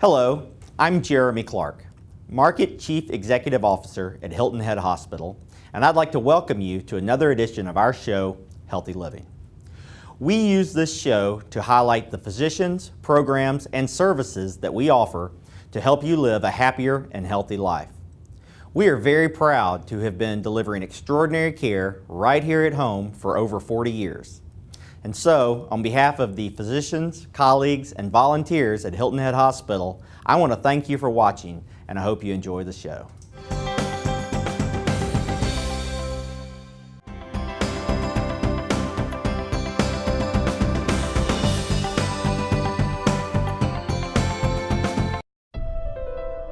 Hello, I'm Jeremy Clark, Market Chief Executive Officer at Hilton Head Hospital, and I'd like to welcome you to another edition of our show, Healthy Living. We use this show to highlight the physicians, programs, and services that we offer to help you live a happier and healthy life. We are very proud to have been delivering extraordinary care right here at home for over 40 years. And so, on behalf of the physicians, colleagues, and volunteers at Hilton Head Hospital, I want to thank you for watching, and I hope you enjoy the show.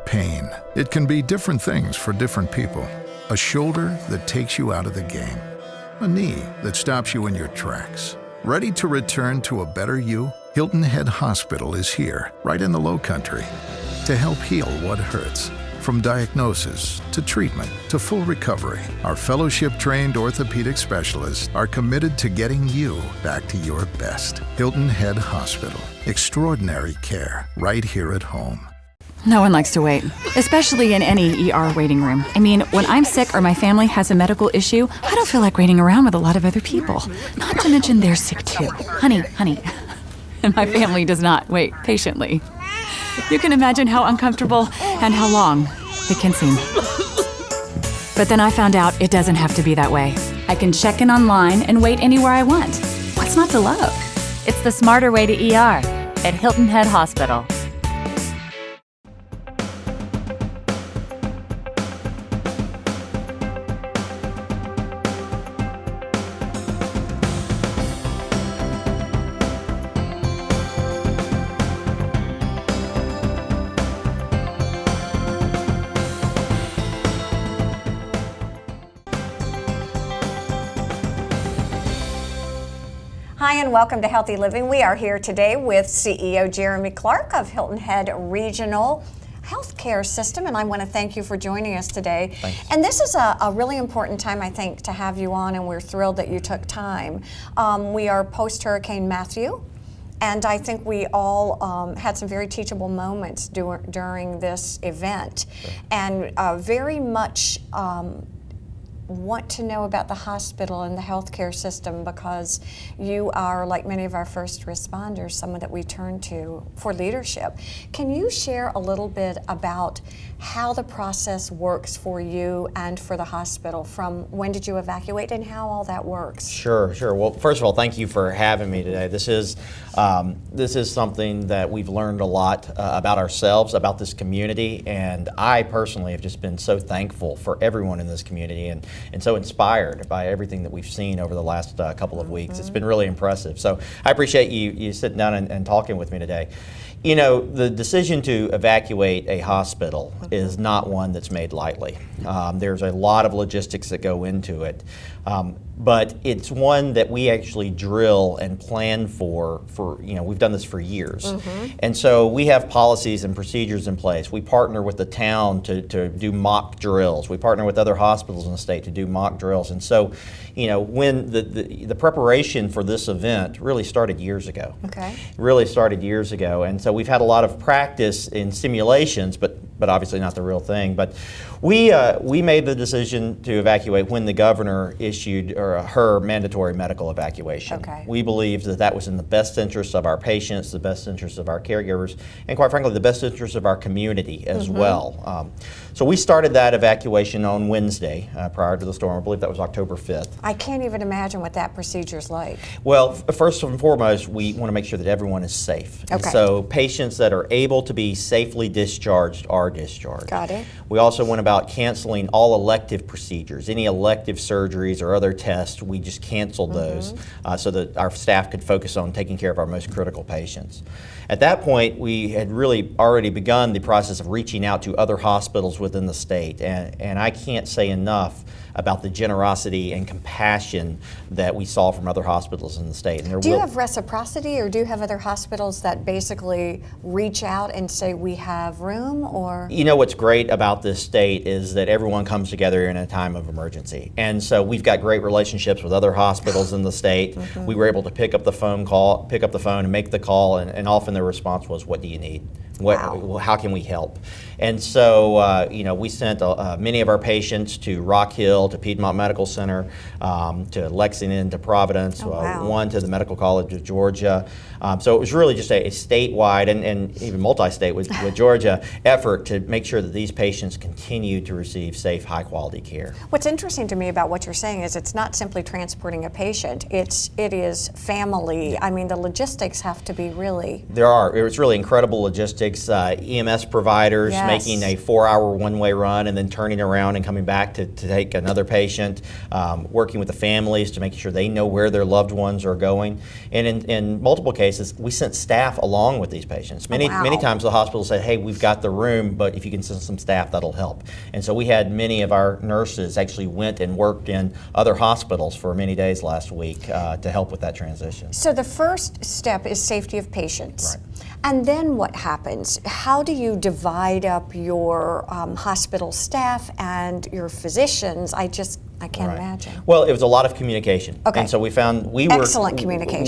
Pain. It can be different things for different people. A shoulder that takes you out of the game. A knee that stops you in your tracks. Ready to return to a better you? Hilton Head Hospital is here, right in the Lowcountry, to help heal what hurts. From diagnosis to treatment to full recovery, our fellowship-trained orthopedic specialists are committed to getting you back to your best. Hilton Head Hospital. Extraordinary care right here at home. No one likes to wait, especially in any ER waiting room. I mean, when I'm sick or my family has a medical issue, I don't feel like waiting around with a lot of other people. Not to mention they're sick too. Honey. And my family does not wait patiently. You can imagine how uncomfortable and how long it can seem. But then I found out it doesn't have to be that way. I can check in online and wait anywhere I want. What's not to love? It's the smarter way to ER at Hilton Head Hospital. Hi and welcome to Healthy Living. We are here today with CEO Jeremy Clark of Hilton Head Regional Healthcare System, and I want to thank you for joining us today. Thanks. And this is a really important time, I think, to have you on, and we're thrilled that you took time. We are post-Hurricane Matthew, and I think we all had some very teachable moments during this event, Sure. and very much want to know about the hospital and the healthcare system, because you are, like many of our first responders, someone that we turn to for leadership. Can you share a little bit about how the process works for you and for the hospital, from when did you evacuate and how all that works? Sure. Well, first of all, thank you for having me today. This is something that we've learned a lot about ourselves, about this community, and I personally have just been so thankful for everyone in this community and so inspired by everything that we've seen over the last couple of weeks. It's been really impressive. So I appreciate you sitting down and talking with me today. You know, the decision to evacuate a hospital is not one that's made lightly. There's a lot of logistics that go into it, but it's one that we actually drill and plan for, you know, we've done this for years. And so we have policies and procedures in place. We partner with the town to do mock drills. We partner with other hospitals in the state to do mock drills. And so, you know, when the preparation for this event really started years ago. Okay. Really started years ago. And so we've had a lot of practice in simulations, but obviously not the real thing. But we made the decision to evacuate when the governor issued her mandatory medical evacuation. Okay. We believed that that was in the best interest of our patients, the best interest of our caregivers, and quite frankly, the best interest of our community as well. So we started that evacuation on Wednesday prior to the storm. I believe that was October 5th. I can't even imagine what that procedure's like. Well, first and foremost, we want to make sure that everyone is safe. Okay. And so patients that are able to be safely discharged are discharged. Got it. We also went about canceling all elective procedures. Any elective surgeries or other tests, we just canceled those so that our staff could focus on taking care of our most critical patients. At that point, we had really already begun the process of reaching out to other hospitals within the state, and I can't say enough about the generosity and compassion that we saw from other hospitals in the state. And do you have reciprocity, or do you have other hospitals that basically reach out and say, we have room, or? You know, what's great about this state is that everyone comes together in a time of emergency. And so we've got great relationships with other hospitals in the state. We were able to pick up the phone and make the call, and often the response was, what do you need? Wow. How can we help? And so, we sent many of our patients to Rock Hill, to Piedmont Medical Center, to Lexington, to Providence, wow. one to the Medical College of Georgia. So it was really just a statewide and even multi-state with Georgia effort to make sure that these patients continue to receive safe, high-quality care. What's interesting to me about what you're saying is it's not simply transporting a patient, it is family. I mean, the logistics have to be really... It's really incredible logistics. EMS providers making a 4-hour one-way run and then turning around and coming back to take another patient, working with the families to make sure they know where their loved ones are going. And in multiple cases, we sent staff along with these patients. Many times the hospital said, hey, we've got the room, but if you can send some staff, that'll help. And so we had many of our nurses actually went and worked in other hospitals for many days last week to help with that transition. So the first step is safety of patients. Right. And then what happens? How do you divide up your hospital staff and your physicians? I can't imagine. Well, it was a lot of communication. Okay. And so we found Excellent communication.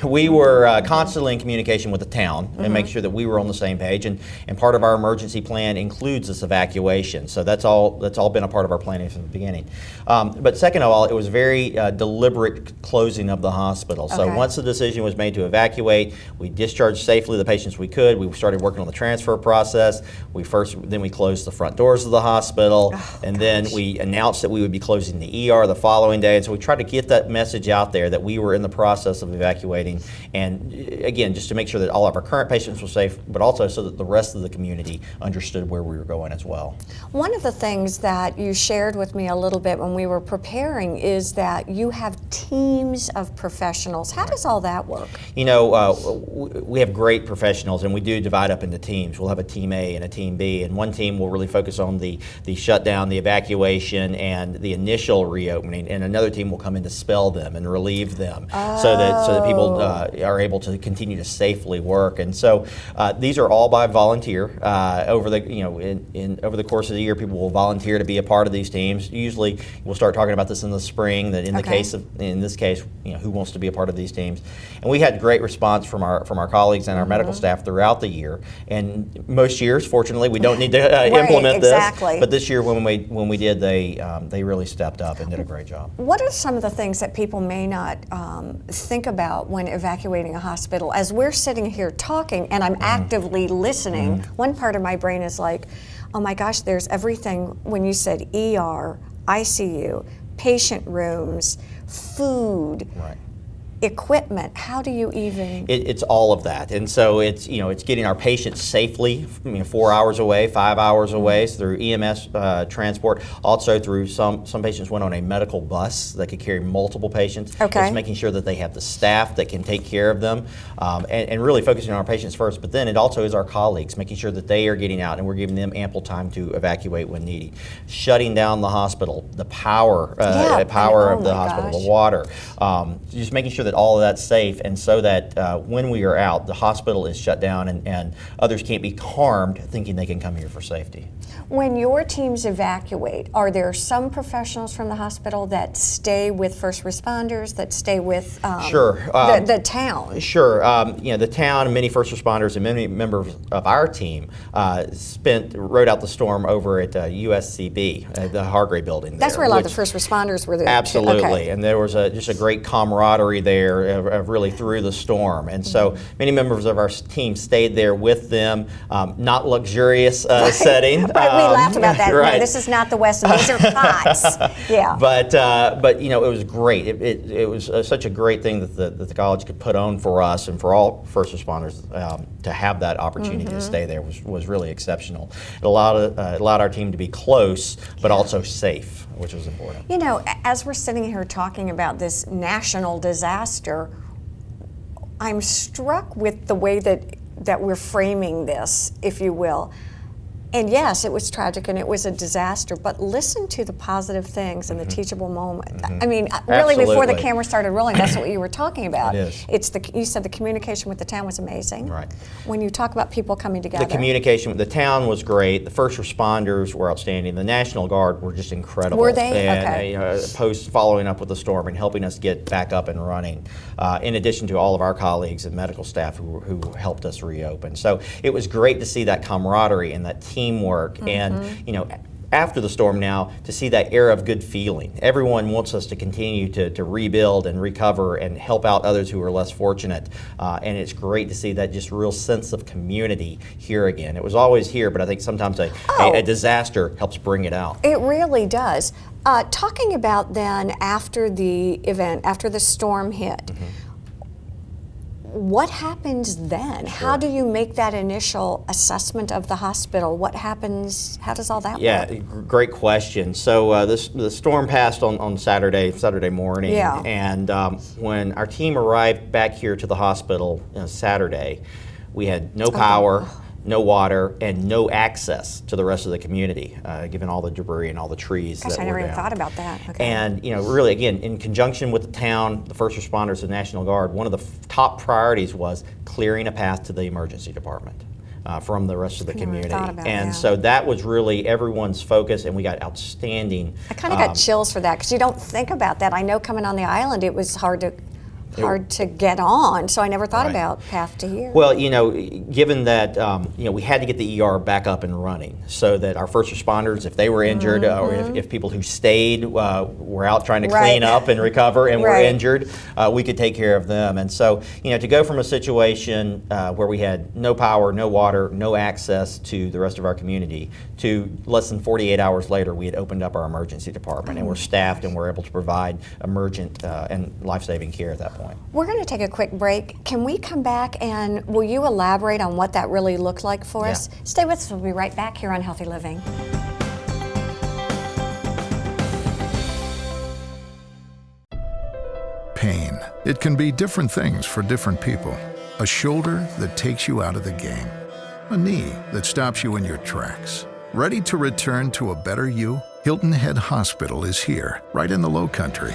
We were constantly in communication with the town and make sure that we were on the same page. And part of our emergency plan includes this evacuation. So that's all been a part of our planning from the beginning. But second of all, it was very deliberate closing of the hospital. So once the decision was made to evacuate, we discharged safely the patients we could. We started working on the transfer process. Then we closed the front doors of the hospital, then we announced that we would be closing the ER the following day. And so we tried to get that message out there that we were in the process of evacuating, and again, just to make sure that all of our current patients were safe, but also so that the rest of the community understood where we were going as well. One of the things that you shared with me a little bit when we were preparing is that you have teams of professionals. How does all that work? We have great professionals, and we do divide up into teams. We'll have a team A and a team B, and one team will really focus on the shutdown, the evacuation, and the initial reopening, and another team will come in to spell them and relieve them so that people are able to continue to safely work. And so these are all by volunteer. Over the course of the year, people will volunteer to be a part of these teams. Usually, we'll start talking about this in the spring. That in this case, who wants to be a part of these teams? And we had great response from our colleagues and our medical staff throughout the year. And most years, fortunately, we don't need to implement this. But this year, when we did, they really stepped up and did a great job. What are some of the things that people may not think about when evacuating a hospital? As we're sitting here talking and I'm actively listening, one part of my brain is like, oh my gosh, there's everything. When you said ER, ICU, patient rooms, food, equipment, how do you even? It's all of that, and so it's getting our patients safely, 4 hours away, 5 hours away through EMS transport. Also through some patients went on a medical bus that could carry multiple patients. It's making sure that they have the staff that can take care of them, and really focusing on our patients first. But then it also is our colleagues, making sure that they are getting out and we're giving them ample time to evacuate when needed. Shutting down the hospital, the power of the hospital, the water, just making sure that all of that's safe, and so that when we are out, the hospital is shut down and others can't be harmed thinking they can come here for safety. When your teams evacuate, are there some professionals from the hospital that stay with first responders, that stay with the town? Sure. The town and many first responders and many members of our team rode out the storm over at USCB, the Hargrave building there. That's where a lot of the first responders were there. Absolutely, and there was just a great camaraderie there really through the storm. And so many members of our team stayed there with them, not luxurious setting. We laughed about that. No, this is not the West, and these are cots. But it was great. It was such a great thing that the college could put on for us and for all first responders to have that opportunity to stay there was really exceptional. It allowed our team to be close, but also safe, which was important. As we're sitting here talking about this national disaster, I'm struck with the way that we're framing this, if you will. And yes, it was tragic and it was a disaster, but listen to the positive things and the teachable moment. I mean, really before the Absolutely. camera started rolling, that's what you were talking about. It is. It's you said the communication with the town was amazing. Right. When you talk about people coming together. The communication with the town was great. The first responders were outstanding. The National Guard were just incredible. Were they? And, Okay. following up with the storm and helping us get back up and running, in addition to all of our colleagues and medical staff who helped us reopen. So it was great to see that camaraderie and that teamwork. And, after the storm now, to see that era of good feeling. Everyone wants us to continue to rebuild and recover and help out others who are less fortunate. And it's great to see that just real sense of community here again. It was always here, but I think sometimes a disaster helps bring it out. It really does. Talking about then after the event, after the storm hit, what happens then? How do you make that initial assessment of the hospital? What happens? How does all that work? Yeah, great question. So the storm passed on Saturday morning. Yeah. And when our team arrived back here to the hospital Saturday, we had no power, no water, and no access to the rest of the community, given all the debris and all the trees Gosh, that I were never even down. thought about that. Okay. And really, again, in conjunction with the town, the first responders, the National Guard, one of the top priorities was clearing a path to the emergency department from the rest of the I never community. thought about And that. so that was really everyone's focus, and we got outstanding. I kind of got chills for that because you don't think about that. I know coming on the island, it was hard to get on, so I never thought Right. about path to here. Well, given that we had to get the ER back up and running, so that our first responders, if they were injured, or if people who stayed were out trying to clean up and recover and were Right. injured, we could take care of them. And so, to go from a situation where we had no power, no water, no access to the rest of our community, to less than 48 hours later, we had opened up our emergency department, and we're staffed and we're able to provide emergent and life-saving care at that point. We're going to take a quick break. Can we come back and will you elaborate on what that really looked like for us? Stay with us. We'll be right back here on Healthy Living. Pain. It can be different things for different people. A shoulder that takes you out of the game. A knee that stops you in your tracks. Ready to return to a better you? Hilton Head Hospital is here, right in the Low Country,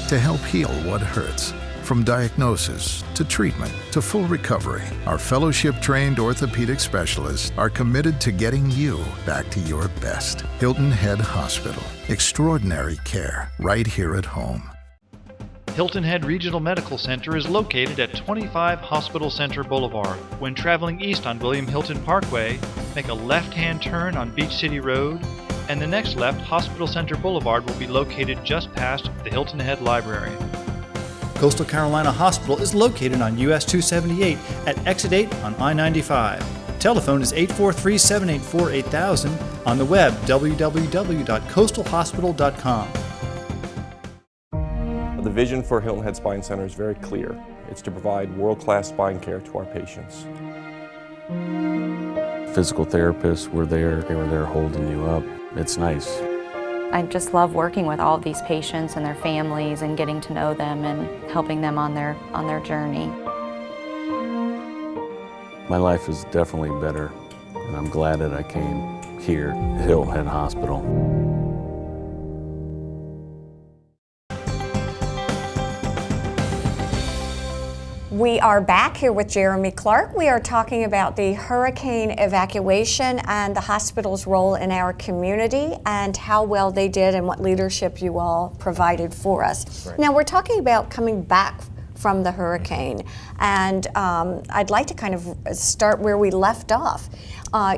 to help heal what hurts. From diagnosis to treatment to full recovery, our fellowship-trained orthopedic specialists are committed to getting you back to your best. Hilton Head Hospital. Extraordinary care right here at home. Hilton Head Regional Medical Center is located at 25 Hospital Center Boulevard. When traveling east on William Hilton Parkway, make a left-hand turn on Beach City Road, and the next left, Hospital Center Boulevard will be located just past the Hilton Head Library. Coastal Carolina Hospital is located on US 278 at Exit 8 on I-95. Telephone is 843-784-8000. On the web, www.coastalhospital.com. The vision for Hilton Head Spine Center is very clear. It's to provide world-class spine care to our patients. Physical therapists were there. They were there holding you up. It's nice. I just love working with all of these patients and their families and getting to know them and helping them on their journey. My life is definitely better, and I'm glad that I came here at Hilton Head Hospital. We are back here with Jeremy Clark. We are talking about the hurricane evacuation and the hospital's role in our community and how well they did and what leadership you all provided for us. Right. Now we're talking about coming back from the hurricane, and I'd like to kind of start where we left off.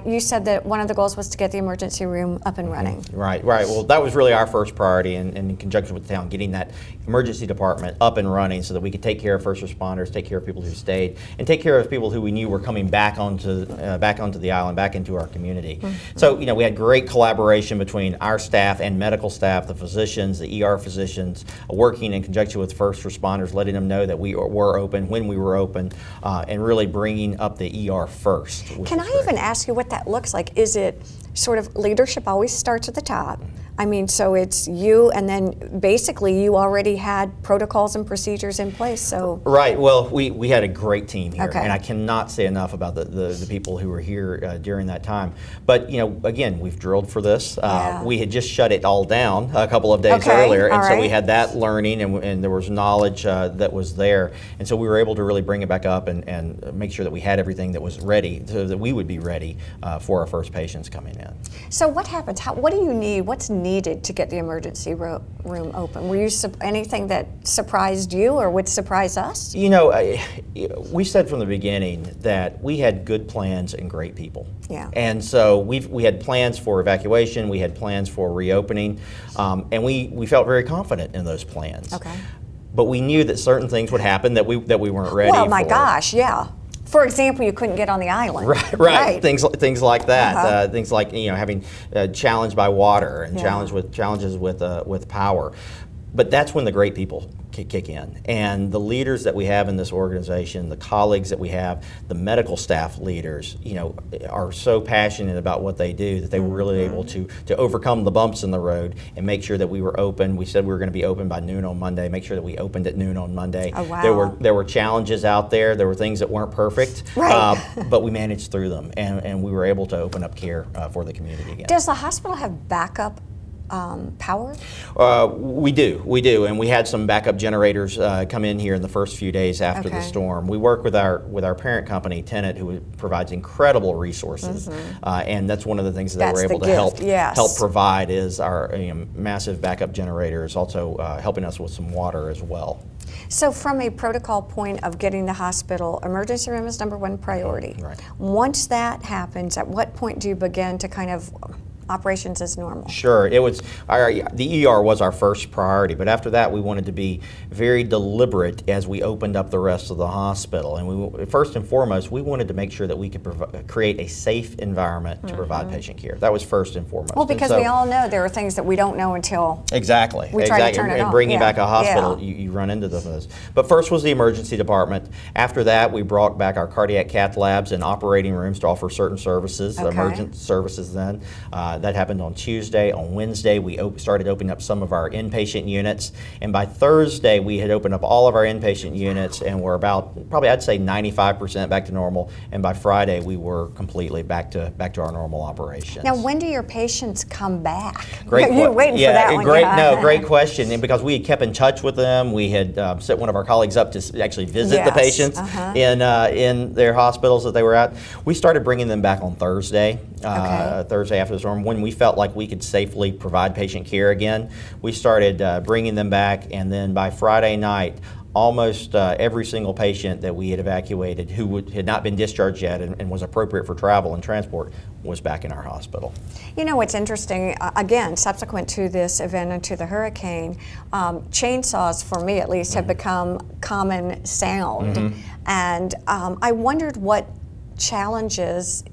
You said that one of the goals was to get the emergency room up and running. Right. Well, that was really our first priority, and in conjunction with the town, getting that emergency department up and running so that we could take care of first responders, take care of people who stayed, and take care of people who we knew were coming back onto the island, back into our community. So, we had great collaboration between our staff and medical staff, the physicians, the ER physicians, working in conjunction with first responders, letting them know that we were open, when we were open, and really bringing up the ER first. Can I even ask you what that looks like? Is it sort of leadership always starts at the top? I mean, so it's you, and then basically you already had protocols and procedures in place, so. Right, well, we had a great team here, Okay. and I cannot say enough about the people who were here during that time. But, you know, again, we've drilled for this. Yeah. We had just shut it all down a couple of days Okay, earlier, and all so we right. had that learning, and there was knowledge that was there. And so we were able to really bring it back up and make sure that we had everything that was ready, so that we would be ready for our first patients coming in. So what happens? What do you need? What's needed to get the emergency room open? Were you anything that surprised you or would surprise us? You know, we said from the beginning that we had good plans and great people. Yeah. And so we had plans for evacuation, we had plans for reopening, and we felt very confident in those plans. Okay. But we knew that certain things would happen that we weren't ready for. Well, my gosh, yeah. For example, you couldn't get on the island. Right. Things like that. Uh-huh. Things like, you know, having challenged by water and challenges with power. But that's when the great people kick in. And the leaders that we have in this organization, the colleagues that we have, the medical staff leaders, you know, are so passionate about what they do that they were really able to overcome the bumps in the road and make sure that we were open. We said we were going to be open by noon on Monday, make sure that we opened at noon on Monday. Oh, wow. There were challenges out there. There were things that weren't perfect, Right. but we managed through them, and we were able to open up care for the community again. Does the hospital have backup power? We do, and we had some backup generators come in here in the first few days after the storm. We work with our parent company, Tenet, who provides incredible resources, and that's one of the things that we're able to help provide is our massive backup generators, also helping us with some water as well. So from a protocol point of getting the hospital, emergency room is #1 priority. Right. Once that happens, at what point do you begin to kind of operations as normal? Sure, it was the ER was our first priority, but after that we wanted to be very deliberate as we opened up the rest of the hospital. And first and foremost, we wanted to make sure that we could create a safe environment to provide patient care. That was first and foremost. Well, because we all know there are things that we don't know until we try to turn it on. And bringing back a hospital, Yeah. you run into those. But first was the emergency department. After that, we brought back our cardiac cath labs and operating rooms to offer certain services, emergent services then. That happened on Tuesday. On Wednesday, we started opening up some of our inpatient units. And by Thursday, we had opened up all of our inpatient units, and we're about, probably I'd say 95% back to normal. And by Friday, we were completely back to our normal operations. Now, when do your patients come back? Great You're waiting for that one. Great question. And because we had kept in touch with them, we had set one of our colleagues up to actually visit the patients in their hospitals that they were at. We started bringing them back on Thursday. Thursday after the storm, when we felt like we could safely provide patient care again. We started bringing them back, and then by Friday night, almost every single patient that we had evacuated who had not been discharged yet and was appropriate for travel and transport was back in our hospital. You know what's interesting, again, subsequent to this event and to the hurricane, chainsaws, for me at least, have become common sound. And I wondered what challenges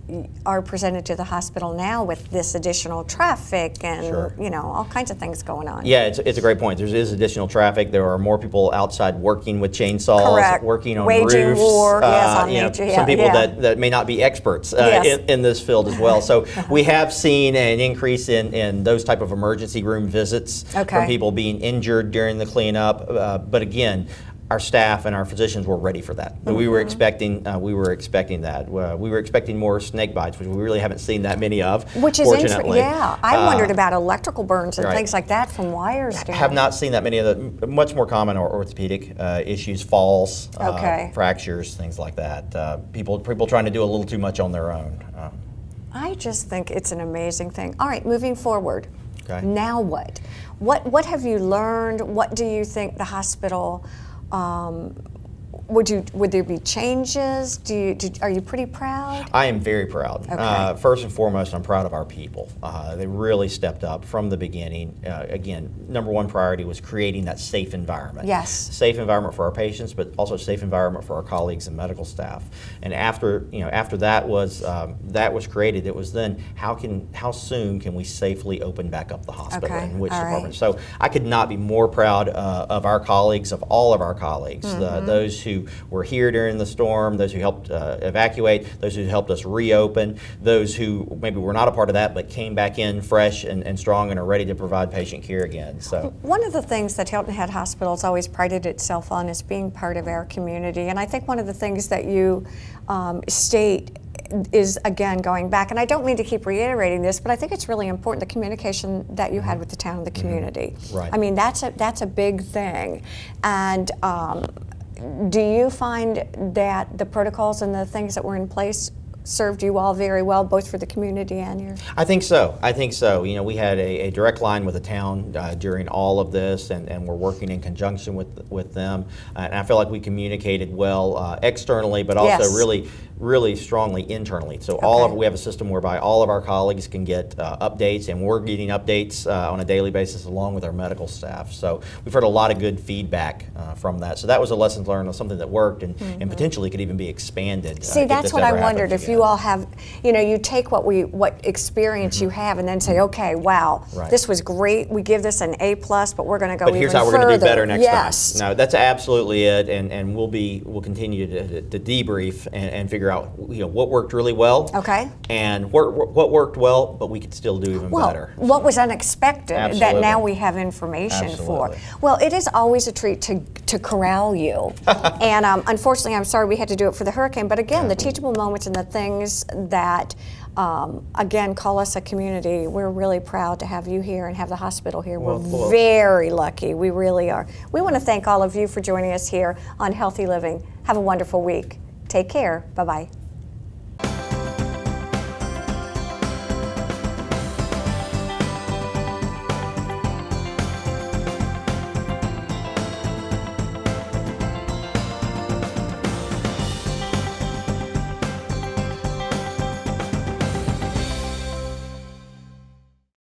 are presented to the hospital now with this additional traffic and you know, all kinds of things going on. Yeah, it's a great point. There is additional traffic. There are more people outside working with chainsaws, working on waging roofs. war, Some people that may not be experts in this field as well. So we have seen an increase in those type of emergency room visits from people being injured during the cleanup. But again, our staff and our physicians were ready for that. We were expecting that. We were expecting more snake bites, which we really haven't seen that many of. Which is interesting. Yeah, I wondered about electrical burns and right. things like that from wires. Have not seen that many of the much more common orthopedic issues, falls, fractures, things like that. People trying to do a little too much on their own. I just think it's an amazing thing. All right, moving forward. Okay. Now what? What have you learned? What do you think the hospital? Would there be changes? Are you pretty proud? I am very proud. Okay. First and foremost, I'm proud of our people. They really stepped up from the beginning. Again, number one priority was creating that safe environment. Yes. Safe environment for our patients, but also safe environment for our colleagues and medical staff. And after that was created, it was then how soon can we safely open back up the hospital and which department? Right. So I could not be more proud of our colleagues, of all of our colleagues, those who who were here during the storm, those who helped evacuate, those who helped us reopen, those who maybe were not a part of that but came back in fresh and strong and are ready to provide patient care again. So one of the things that Hilton Head Hospital has always prided itself on is being part of our community, and I think one of the things that you state is, again, going back, and I don't mean to keep reiterating this, but I think it's really important, the communication that you had with the town and the community. Right. I mean, that's a big thing. And do you find that the protocols and the things that were in place served you all very well, both for the community and your? I think so. I think so. You know, we had a direct line with the town during all of this, and we're working in conjunction with them. And I feel like we communicated well externally, but also Yes. really strongly internally. So we have a system whereby all of our colleagues can get updates, and we're getting updates on a daily basis along with our medical staff. So we've heard a lot of good feedback from that. So that was a lesson learned on something that worked and potentially could even be expanded. See, that's what I wondered, if you all have, you know, you take what experience you have and then say, okay, wow, this was great, we give this an A+, but we're going to go even further. But here's how we're going to do better next Yes. time. No, that's absolutely it, and we'll continue to debrief and figure out, you know, what worked really well. Okay. And what worked well, but we could still do even better. What was unexpected that now we have information for. Well, it is always a treat to corral you. And unfortunately, I'm sorry we had to do it for the hurricane, but again, the teachable moments and the things that again, call us a community. We're really proud to have you here and have the hospital here. We're very lucky. We really are. We want to thank all of you for joining us here on Healthy Living. Have a wonderful week. Take care. Bye-bye.